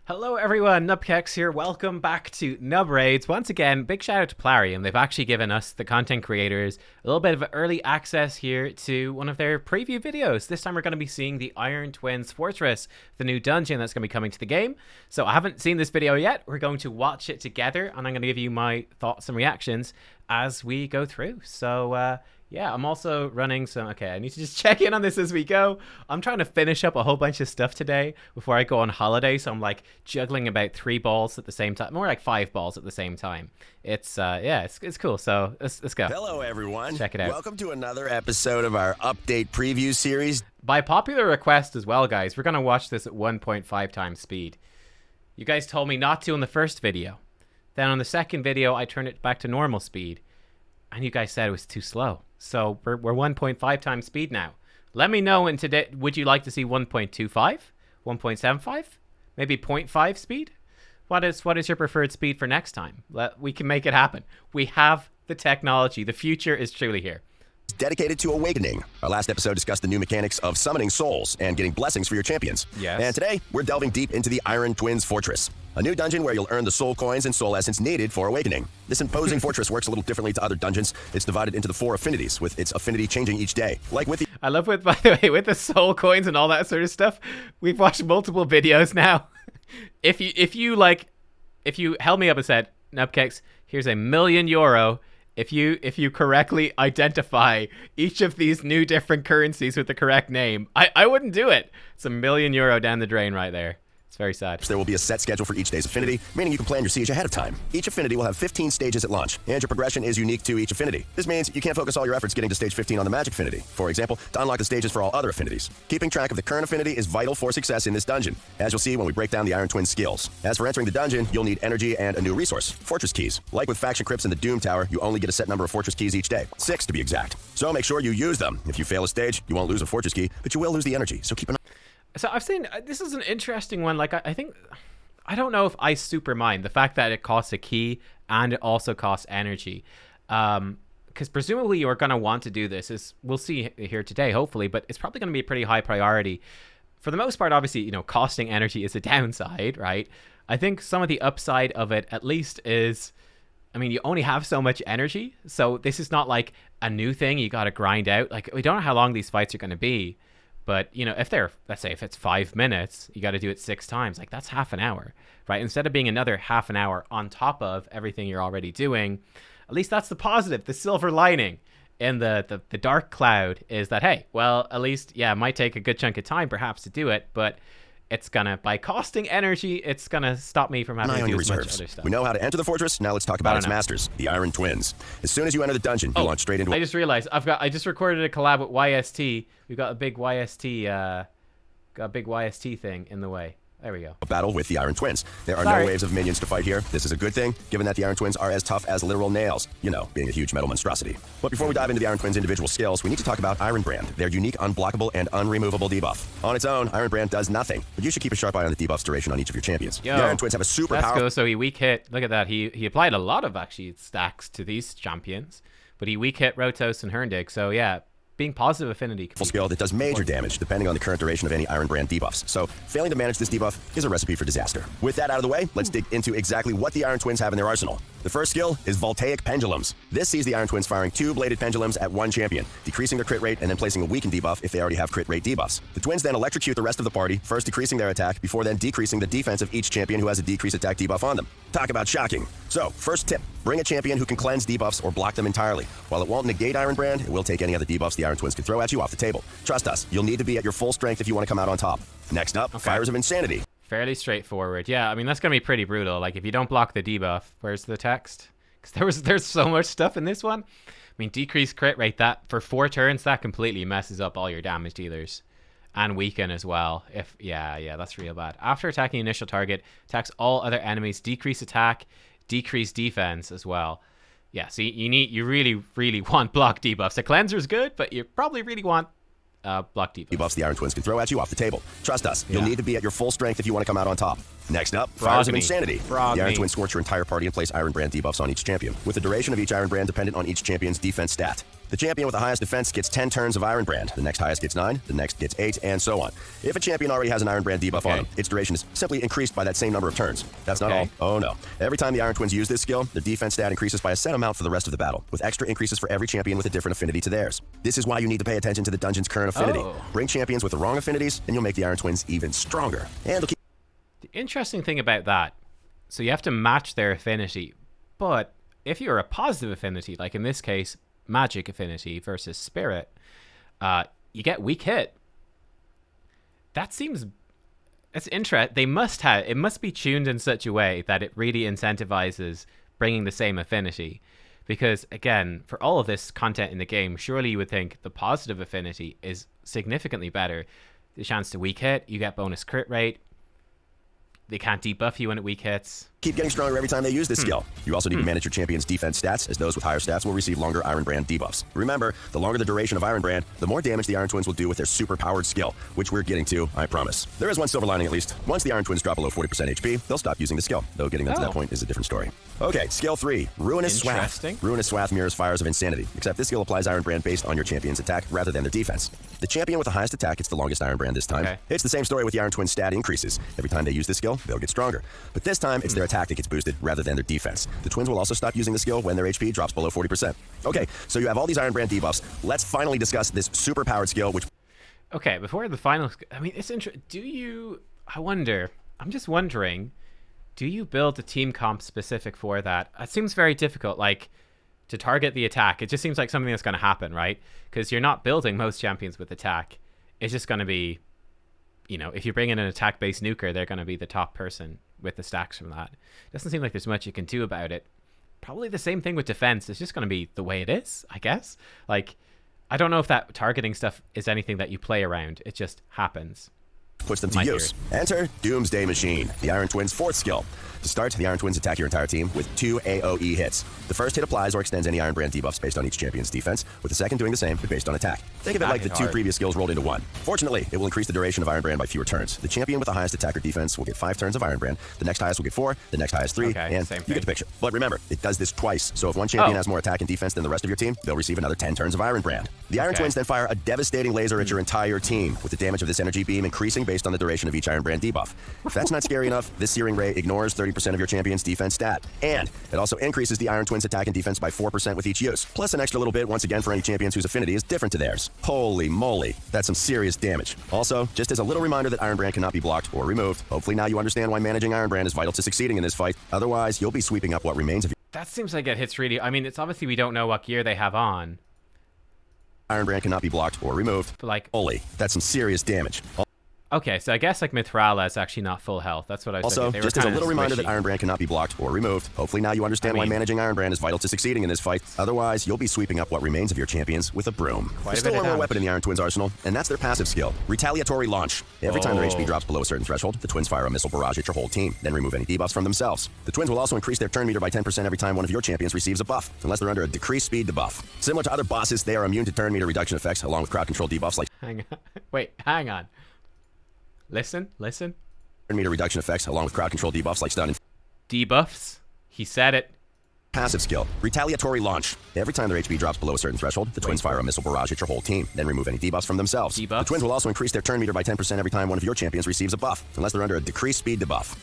Hello everyone, nubkeks here. Welcome back to Nub Raids. Once again, big shout out to Plarium. They've actually given us, the content creators, a little bit of early access here to one of their preview videos. This time we're going to be seeing the Iron Twins Fortress, the new dungeon that's going to be coming to the game. So I haven't seen this video yet. We're going to watch it together and I'm going to give you my thoughts and reactions as we go through. So yeah, I'm also running some... Okay, I need to just check in on this as we go. I'm trying to finish up a whole bunch of stuff today before I go on holiday, so I'm like juggling about 3 balls at the same time. More like 5 balls at the same time. It's, yeah, it's cool. So let's go. Hello, everyone. Check it out. Welcome to another episode of our update preview series. By popular request as well, guys, we're going to watch this at 1.5 times speed. You guys told me not to in the first video. Then on the second video, I turned it back to normal speed. And you guys said it was too slow. So we're 1.5 times speed now. Let me know in today, would you like to see 1.25? 1.75? Maybe 0.5 speed? What is your preferred speed for next time? We can make it happen. We have the technology. The future is truly here. Dedicated to awakening. Our last episode discussed the new mechanics of summoning souls and getting blessings for your champions. Yes. And today, we're delving deep into the Iron Twins Fortress, a new dungeon where you'll earn the soul coins and soul essence needed for awakening. This imposing fortress works a little differently to other dungeons. It's divided into the 4 affinities, with its affinity changing each day. Like with the... I love with, by the way, with the soul coins and all that sort of stuff, we've watched multiple videos now. If you held me up and said, Nubkeks, here's €1,000,000 if you correctly identify each of these new different currencies with the correct name, I wouldn't do it. It's €1,000,000 down the drain right there. It's very sad. There will be a set schedule for each day's affinity, meaning you can plan your siege ahead of time. Each affinity will have 15 stages at launch, and your progression is unique to each affinity. This means you can't focus all your efforts getting to stage 15 on the magic affinity, for example, to unlock the stages for all other affinities. Keeping track of the current affinity is vital for success in this dungeon, as you'll see when we break down the Iron Twin skills. As for entering the dungeon, you'll need energy and a new resource, fortress keys. Like with faction crypts in the Doom Tower, you only get a set number of fortress keys each day, 6 to be exact. So make sure you use them. If you fail a stage, you won't lose a fortress key, but you will lose the energy, so keep an eye. So I've seen, this is an interesting one. Like, I think, I don't know if I super mind the fact that it costs a key and it also costs energy. Because presumably you're going to want to do this. We'll see here today, hopefully, but it's probably going to be a pretty high priority. For the most part, obviously, you know, costing energy is a downside, right? I think some of the upside of it, at least, is, I mean, you only have so much energy. So this is not like a new thing you got to grind out. Like, we don't know how long these fights are going to be. But, you know, if they're, let's say if it's 5 minutes, you got to do it 6 times. Like, that's half an hour, right? Instead of being another half an hour on top of everything you're already doing, at least that's the positive, the silver lining in the dark cloud is that, hey, well, at least, yeah, it might take a good chunk of time perhaps to do it, but it's gonna, by costing energy, it's gonna stop me from having to do as much other stuff. We know how to enter the fortress. Now let's talk about its masters, the Iron Twins. As soon as you enter the dungeon, you launch straight into. I just realized I just recorded a collab with YST. We've got a big YST thing in the way. There we go. A battle with the Iron Twins. There are no waves of minions to fight here. This is a good thing, given that the Iron Twins are as tough as literal nails, you know, being a huge metal monstrosity. But before we dive into the Iron Twins' individual skills, we need to talk about Iron Brand, their unique, unblockable, and unremovable debuff. On its own, Iron Brand does nothing, but you should keep a sharp eye on the debuff's duration on each of your champions. Yo, the Iron Twins have a super powerful... Let's go, so he weak hit. Look at that. He applied a lot of, actually, stacks to these champions, but he weak hit Rotos and Herndig, so yeah. Being positive affinity skill that does major damage depending on the current duration of any Iron Brand debuffs. So failing to manage this debuff is a recipe for disaster. With that out of the way, let's dig into exactly what the Iron Twins have in their arsenal. The first skill is Voltaic Pendulums. This sees the Iron Twins firing 2 bladed pendulums at one champion, decreasing their crit rate and then placing a weakened debuff if they already have crit rate debuffs. The Twins then electrocute the rest of the party, first decreasing their attack before then decreasing the defense of each champion who has a decreased attack debuff on them. Talk about shocking. So, first tip, bring a champion who can cleanse debuffs or block them entirely. While it won't negate Iron Brand, it will take any other debuffs the Iron Twins can throw at you off the table. Trust us, you'll need to be at your full strength if you want to come out on top. Next up, Fires of Insanity. Fairly straightforward. Yeah, I mean, that's going to be pretty brutal. Like, if you don't block the debuff, where's the text? Because there's so much stuff in this one. I mean, decreased crit rate, that for 4 turns, that completely messes up all your damage dealers. And weaken as well. Yeah, that's real bad. After attacking initial target, attacks all other enemies, decrease attack, decrease defense as well. Yeah, so you really want block debuffs. The cleanser is good, but you probably really want block debuffs the Iron Twins can throw at you off the table. Trust us, you'll need to be at your full strength if you want to come out on top. Next up, Fires of Insanity. The Iron Twins scorch your entire party and place Iron Brand debuffs on each champion, with the duration of each Iron Brand dependent on each champion's defense stat. The champion with the highest defense gets 10 turns of Iron Brand. The next highest gets 9, the next gets 8, and so on. If a champion already has an Iron Brand debuff on him, its duration is simply increased by that same number of turns. That's not all. Oh no. Every time the Iron Twins use this skill, their defense stat increases by a set amount for the rest of the battle, with extra increases for every champion with a different affinity to theirs. This is why you need to pay attention to the dungeon's current affinity. Bring champions with the wrong affinities, and you'll make the Iron Twins even stronger. And they'll keep... The interesting thing about that, so you have to match their affinity, but if you're a positive affinity, like in this case, magic affinity versus spirit, you get weak hit. That seems... It's interesting. It must be tuned in such a way that it really incentivizes bringing the same affinity. Because, again, for all of this content in the game, surely you would think the positive affinity is significantly better. The chance to weak hit, you get bonus crit rate. They can't debuff you when it weak hits. Keep getting stronger every time they use this skill. You also need to manage your champion's defense stats, as those with higher stats will receive longer Iron Brand debuffs. Remember, the longer the duration of Iron Brand, the more damage the Iron Twins will do with their super-powered skill, which we're getting to, I promise. There is one silver lining at least. Once the Iron Twins drop below 40% HP, they'll stop using the skill, though getting them to that point is a different story. Okay, skill 3, Ruinous Swath. Ruinous Swath mirrors Fires of Insanity, except this skill applies Iron Brand based on your champion's attack rather than their defense. The champion with the highest attack gets the longest Iron Brand this time. It's the same story with the Iron Twins stat increases. Every time they use this skill, they'll get stronger. But this time, it's their attack that gets boosted rather than their defense. The Twins will also stop using the skill when their HP drops below 40%. Okay, so you have all these Iron Brand debuffs. Let's finally discuss this super-powered skill, which... Okay, before the final... I mean, it's interesting. Do you... I'm just wondering, do you build a team comp specific for that? It seems very difficult, like, to target the attack. It just seems like something that's going to happen, right? Because you're not building most champions with attack. It's just going to be... You know, if you bring in an attack-based nuker, they're going to be the top person with the stacks from that. Doesn't seem like there's much you can do about it. Probably the same thing with defense. It's just going to be the way it is, I guess. Like, I don't know if that targeting stuff is anything that you play around. It just happens. Puts them to use. Enter Doomsday Machine, the Iron Twins' fourth skill. To start, the Iron Twins attack your entire team with 2 AoE hits. The first hit applies or extends any Iron Brand debuffs based on each champion's defense, with the second doing the same but based on attack. Think of it like the 2 previous skills rolled into one. Fortunately, it will increase the duration of Iron Brand by fewer turns. The champion with the highest attack or defense will get 5 turns of Iron Brand, the next highest will get 4, the next highest 3, and you get the picture. But remember, it does this twice, so if one champion has more attack and defense than the rest of your team, they'll receive another 10 turns of Iron Brand. The Iron Twins then fire a devastating laser at your entire team, with the damage of this energy beam increasing based on the duration of each Iron Brand debuff. If that's not scary enough, this searing ray ignores 30% of your champion's defense stat. And it also increases the Iron Twins attack and defense by 4% with each use, plus an extra little bit once again for any champions whose affinity is different to theirs. Holy moly, that's some serious damage. Also, just as a little reminder that Iron Brand cannot be blocked or removed, hopefully now you understand why managing Iron Brand is vital to succeeding in this fight. Otherwise, you'll be sweeping up what remains of your... That seems like it hits really... I mean, it's obviously we don't know what gear they have on. Iron Brand cannot be blocked or removed. But like... Holy, that's some serious damage. Okay, so I guess like Mithrala is actually not full health. That's what I was also, thinking. just as a little reminder that Iron Brand cannot be blocked or removed. Hopefully now you understand why managing Iron Brand is vital to succeeding in this fight. Otherwise, you'll be sweeping up what remains of your champions with a broom. There's still one more weapon in the Iron Twins' arsenal, and that's their passive skill, Retaliatory Launch. Every time their HP drops below a certain threshold, the Twins fire a missile barrage at your whole team, then remove any debuffs from themselves. The Twins will also increase their turn meter by 10% every time one of your champions receives a buff, unless they're under a decreased speed debuff. Similar to other bosses, they are immune to turn meter reduction effects, along with crowd control debuffs like... Hang on. Listen. Turn meter reduction effects, along with crowd control debuffs like stun and... Debuffs? He said it. Passive skill, Retaliatory Launch. Every time their HP drops below a certain threshold, the Twins fire a missile barrage at your whole team, then remove any debuffs from themselves. The Twins will also increase their turn meter by 10% every time one of your champions receives a buff, unless they're under a decreased speed debuff.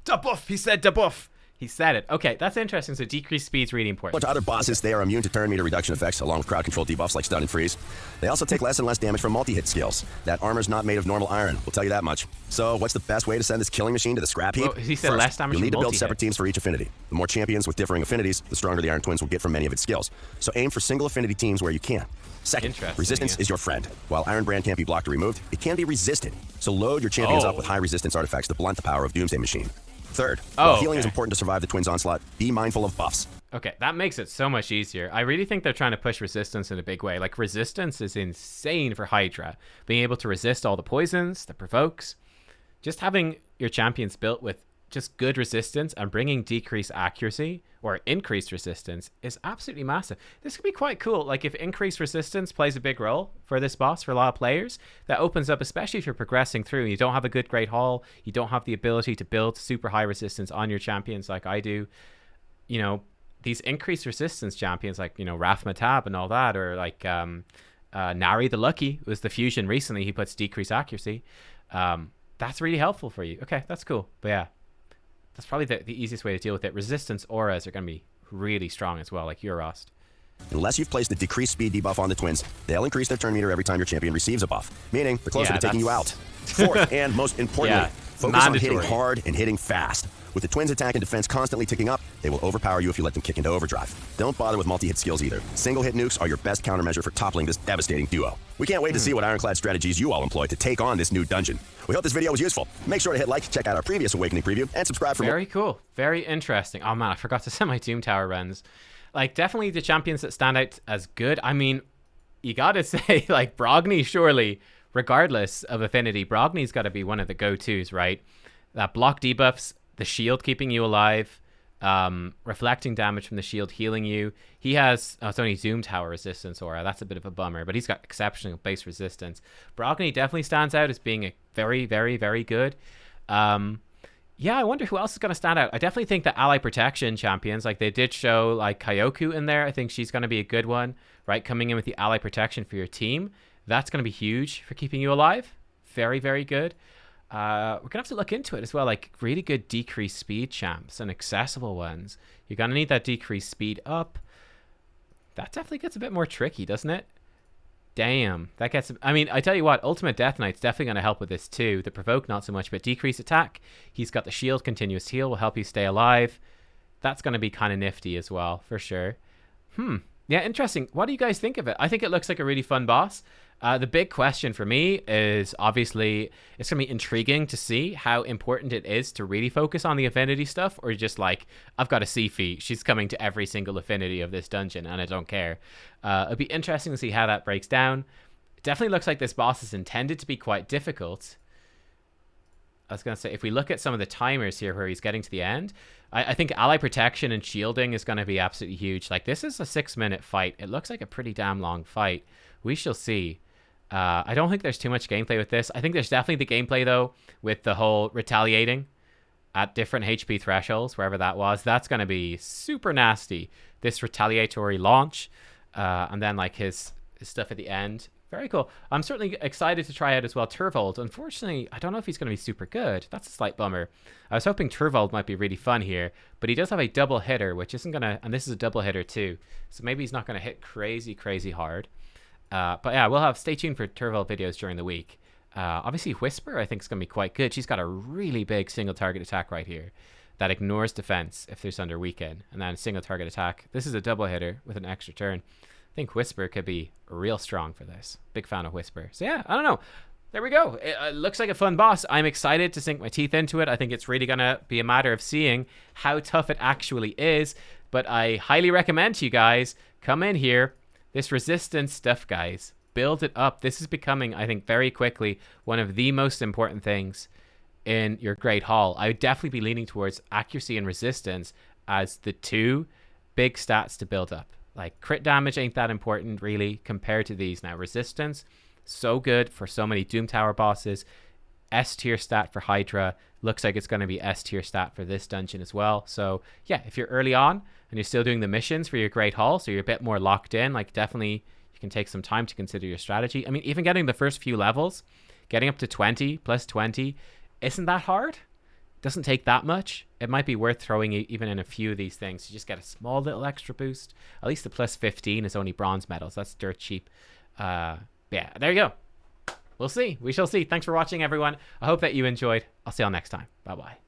Debuff! He said debuff! He said it. Okay, that's interesting. So decreased speed is really important. But to other bosses, they are immune to turn meter reduction effects, along with crowd control debuffs like stun and freeze. They also take less and less damage from multi-hit skills. That armor's not made of normal iron, we'll tell you that much. So what's the best way to send this killing machine to the scrap heap? Well, he said First, less damage you'll need to from build separate teams for each affinity. The more champions with differing affinities, the stronger the Iron Twins will get from many of its skills. So aim for single affinity teams where you can. Second, resistance is your friend. While Iron Brand can't be blocked or removed, it can be resisted. So load your champions up with high resistance artifacts to blunt the power of Doomsday Machine. Third, while healing is important to survive the Twins' onslaught, be mindful of buffs. Okay, that makes it so much easier. I really think they're trying to push resistance in a big way. Like, resistance is insane for Hydra. Being able to resist all the poisons that provokes. Just having your champions built with just good resistance and bringing decreased accuracy or increased resistance is absolutely massive. This could be quite cool. Like, if increased resistance plays a big role for this boss for a lot of players, that opens up, especially if you're progressing through and you don't have a good Great Hall, you don't have the ability to build super high resistance on your champions like I do, you know, these increased resistance champions like, you know, Raf Matab and all that, or like Nari the Lucky was the fusion recently. He puts decreased accuracy. That's really helpful for you. Okay, that's cool. But yeah, that's probably the easiest way to deal with it. Resistance auras are going to be really strong as well, like Eurost. Unless you've placed the decreased speed debuff on the twins, they'll increase their turn meter every time your champion receives a buff, meaning they're closer to taking you out. Fourth, and most importantly, focus on hitting hard and hitting fast. With the twins' attack and defense constantly ticking up, they will overpower you if you let them kick into overdrive. Don't bother with multi-hit skills either. Single-hit nukes are your best countermeasure for toppling this devastating duo. We can't wait to see what ironclad strategies you all employ to take on this new dungeon. We hope this video was useful. Make sure to hit like, check out our previous Awakening preview, and subscribe for more. Very cool. Very interesting. Oh man, I forgot to send my Doom Tower runs. Like, definitely the champions that stand out as good. I mean, you gotta say, like, Brogni, surely, regardless of affinity, Brogni's gotta be one of the go-tos, right? That block debuffs, the shield keeping you alive, reflecting damage from the shield healing you. He has, it's only Doom Tower resistance aura. That's a bit of a bummer, but he's got exceptional base resistance. Brogni definitely stands out as being a very, very, very good. Yeah, I wonder who else is going to stand out. I definitely think the ally protection champions, like they did show like Kyoku in there. I think she's going to be a good one, right? Coming in with the ally protection for your team. That's going to be huge for keeping you alive. Very, very good. We're going to have to look into it as well, like really good decreased speed champs and accessible ones. You're going to need that decreased speed up. That definitely gets a bit more tricky, doesn't it? Damn, that gets... I mean, I tell you what, Ultimate Death Knight's definitely going to help with this too. The Provoke, not so much, but decrease attack. He's got the shield, continuous heal, will help you stay alive. That's going to be kind of nifty as well, for sure. Yeah, interesting. What do you guys think of it? I think it looks like a really fun boss. The big question for me is obviously it's going to be intriguing to see how important it is to really focus on the affinity stuff, or just like, I've got a Sifi, she's coming to every single affinity of this dungeon and I don't care. It'd be interesting to see how that breaks down. It definitely looks like this boss is intended to be quite difficult. I was going to say, if we look at some of the timers here where he's getting to the end, I think ally protection and shielding is going to be absolutely huge. Like, this is a 6-minute fight. It looks like a pretty damn long fight. We shall see. I don't think there's too much gameplay with this. I think there's definitely the gameplay, though, with the whole retaliating at different HP thresholds, wherever that was. That's going to be super nasty. This retaliatory launch, and then, like, his stuff at the end. Very cool. I'm certainly excited to try out as well Turvold. Unfortunately, I don't know if he's going to be super good. That's a slight bummer. I was hoping Turvold might be really fun here, but he does have a double hitter, which isn't going to... And this is a double hitter too, so maybe he's not going to hit crazy, crazy hard. But yeah, we'll have... Stay tuned for Turvold videos during the week. Obviously, Whisper, I think, is going to be quite good. She's got a really big single target attack right here that ignores defense if there's under weaken. And then single target attack. This is a double hitter with an extra turn. I think Whisper could be real strong for this. Big fan of Whisper. So yeah, I don't know. There we go. It looks like a fun boss. I'm excited to sink my teeth into it. I think it's really going to be a matter of seeing how tough it actually is. But I highly recommend to you guys, come in here. This resistance stuff, guys, build it up. This is becoming, I think, very quickly one of the most important things in your Great Hall. I would definitely be leaning towards accuracy and resistance as the two big stats to build up. Like, crit damage ain't that important, really, compared to these. Now, resistance, so good for so many Doom Tower bosses. S-tier stat for Hydra. Looks like it's going to be S-tier stat for this dungeon as well. So, yeah, if you're early on and you're still doing the missions for your Great Hall, so you're a bit more locked in, like, definitely you can take some time to consider your strategy. I mean, even getting the first few levels, getting up to 20, plus 20, isn't that hard. Doesn't take that much. It might be worth throwing even in a few of these things to just get a small little extra boost. At least the plus 15 is only bronze medals. That's dirt cheap. Yeah, there you go. We'll see. We shall see. Thanks for watching, everyone. I hope that you enjoyed. I'll see y'all next time. Bye-bye.